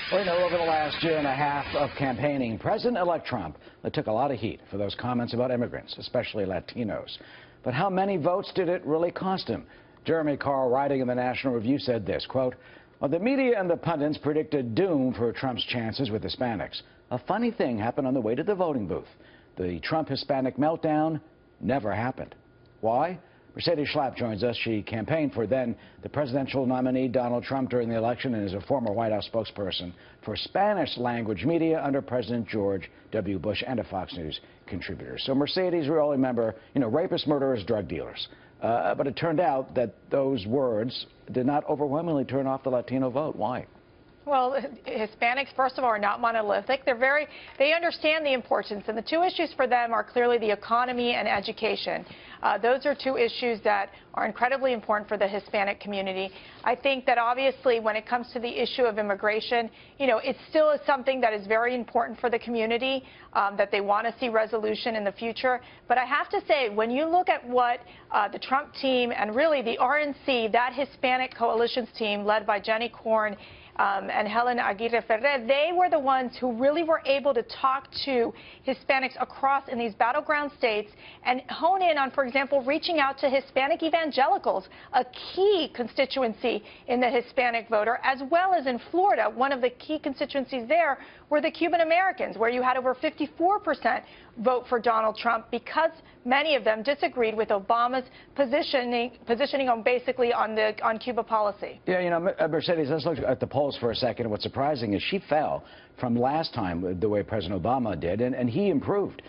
Well, you know, over the last year and a half of campaigning, President-elect Trump took a lot of heat for those comments about immigrants, especially Latinos. But how many votes did it really cost him? Jeremy Carl, writing in the National Review, said this, quote, "Well, the media and the pundits predicted doom for Trump's chances with Hispanics. A funny thing happened on the way to the voting booth. The Trump-Hispanic meltdown never happened." Why? Mercedes Schlapp joins us. She campaigned for then the presidential nominee Donald Trump during the election and is a former White House spokesperson for Spanish-language media under President George W. Bush and a Fox News contributor. So Mercedes, we all remember, you know, rapists, murderers, drug dealers. But it turned out that those words did not overwhelmingly turn off the Latino vote. Why? Well, Hispanics, first of all, are not monolithic. They understand the importance, and the two issues for them are clearly the economy and education. Those are two issues that are incredibly important for the Hispanic community. I think that obviously when it comes to the issue of immigration, you know, it still is something that is very important for the community, that they want to see resolution in the future. But I have to say, when you look at what the Trump team and really the RNC, that Hispanic coalitions team led by Jenny Corn, and Helen Aguirre Ferrer, they were the ones who really were able to talk to Hispanics across in these battleground states and hone in on, for example, reaching out to Hispanic evangelicals, a key constituency in the Hispanic voter, as well as in Florida. One of the key constituencies there were the Cuban Americans, where you had over 54% vote for Donald Trump because many of them disagreed with Obama's positioning on basically on Cuba policy. Yeah, you know, Mercedes, let's look at the polls for a second. What's surprising is she fell from last time the way President Obama did, and he improved.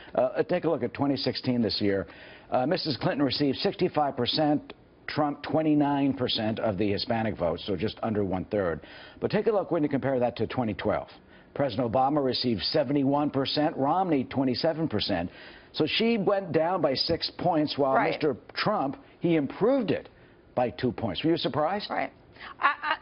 Take a look at 2016 this year. Mrs. Clinton received 65%. Trump 29% of the Hispanic vote, so just under 1/3. But take a look when you compare that to 2012. President Obama received 71%, Romney 27%. So she went down by 6 points, while right. Mr. Trump, he improved it by 2 points. Were you surprised? Right.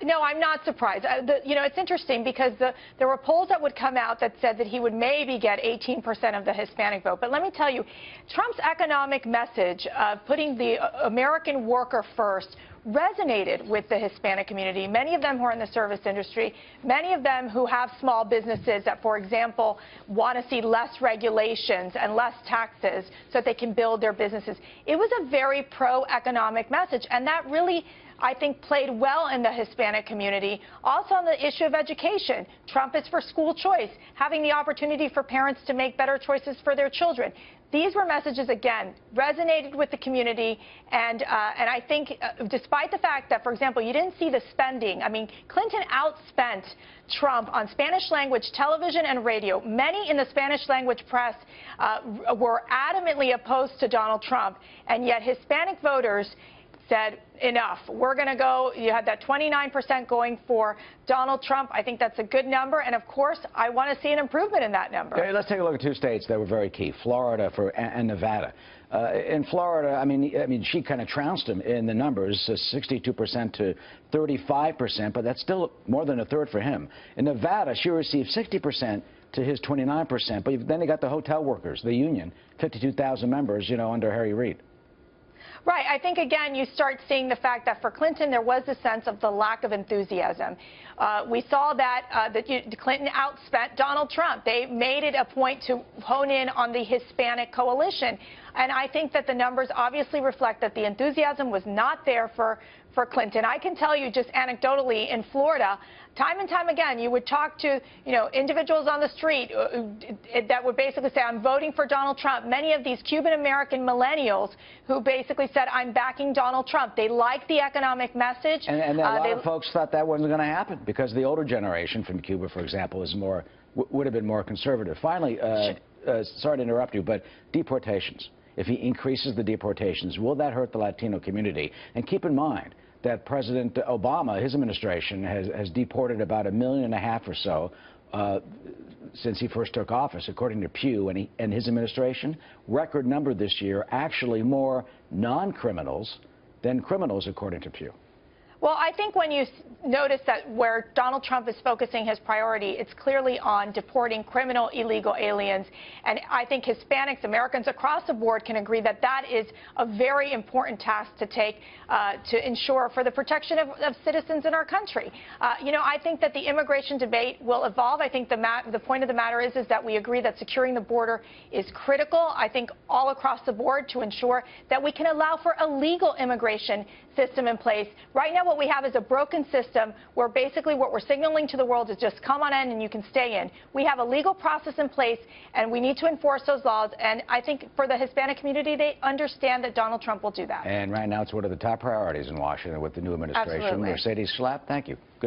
No, I'm not surprised. You know, it's interesting because there were polls that would come out that said that he would maybe get 18% of the Hispanic vote. But let me tell you, Trump's economic message of putting the American worker first resonated with the Hispanic community, many of them who are in the service industry, many of them who have small businesses that, for example, want to see less regulations and less taxes so that they can build their businesses. It was a very pro-economic message, and that really, I think, played well in the Hispanic community. Also on the issue of education, Trump is for school choice, having the opportunity for parents to make better choices for their children. These were messages, again, resonated with the community, and I think despite the fact that, for example, you didn't see the spending. I mean, Clinton outspent Trump on Spanish-language television and radio. Many in the Spanish-language press were adamantly opposed to Donald Trump, and yet Hispanic voters said, enough. We're going to go. You had that 29% going for Donald Trump. I think that's a good number. And, of course, I want to see an improvement in that number. Okay, let's take a look at two states that were very key, Florida and Nevada. In Florida, I mean, she kind of trounced him in the numbers, 62% to 35%, but that's still more than a third for him. In Nevada, she received 60% to his 29%. But then you got the hotel workers, the union, 52,000 members, you know, under Harry Reid. Right. I think, again, you start seeing the fact that for Clinton, there was a sense of the lack of enthusiasm. We saw that Clinton outspent Donald Trump. They made it a point to hone in on the Hispanic coalition. And I think that the numbers obviously reflect that the enthusiasm was not there for Clinton. I can tell you just anecdotally in Florida, time and time again, you would talk to, you know, individuals on the street that would basically say, I'm voting for Donald Trump. Many of these Cuban-American millennials who basically said, I'm backing Donald Trump. They like the economic message. And a lot of folks thought that wasn't going to happen because the older generation from Cuba, for example, is would have been more conservative. Finally, sorry to interrupt you, but deportations. If he increases the deportations, will that hurt the Latino community? And keep in mind that President Obama, his administration, has deported about 1.5 million or so since he first took office, according to Pew, and his administration. Record number this year, actually more non-criminals than criminals, according to Pew. Well, I think when you notice that where Donald Trump is focusing his priority, it's clearly on deporting criminal illegal aliens. And I think Hispanics, Americans across the board can agree that that is a very important task to take to ensure for the protection of citizens in our country. I think that the immigration debate will evolve. I think the point of the matter is that we agree that securing the border is critical, I think, all across the board to ensure that we can allow for a legal immigration system in place. Right now, what we have is a broken system where basically what we're signaling to the world is just come on in and you can stay in. We have a legal process in place, and we need to enforce those laws. And I think for the Hispanic community, they understand that Donald Trump will do that. And right now, it's one of the top priorities in Washington with the new administration. Absolutely. Mercedes Schlapp, thank you. Good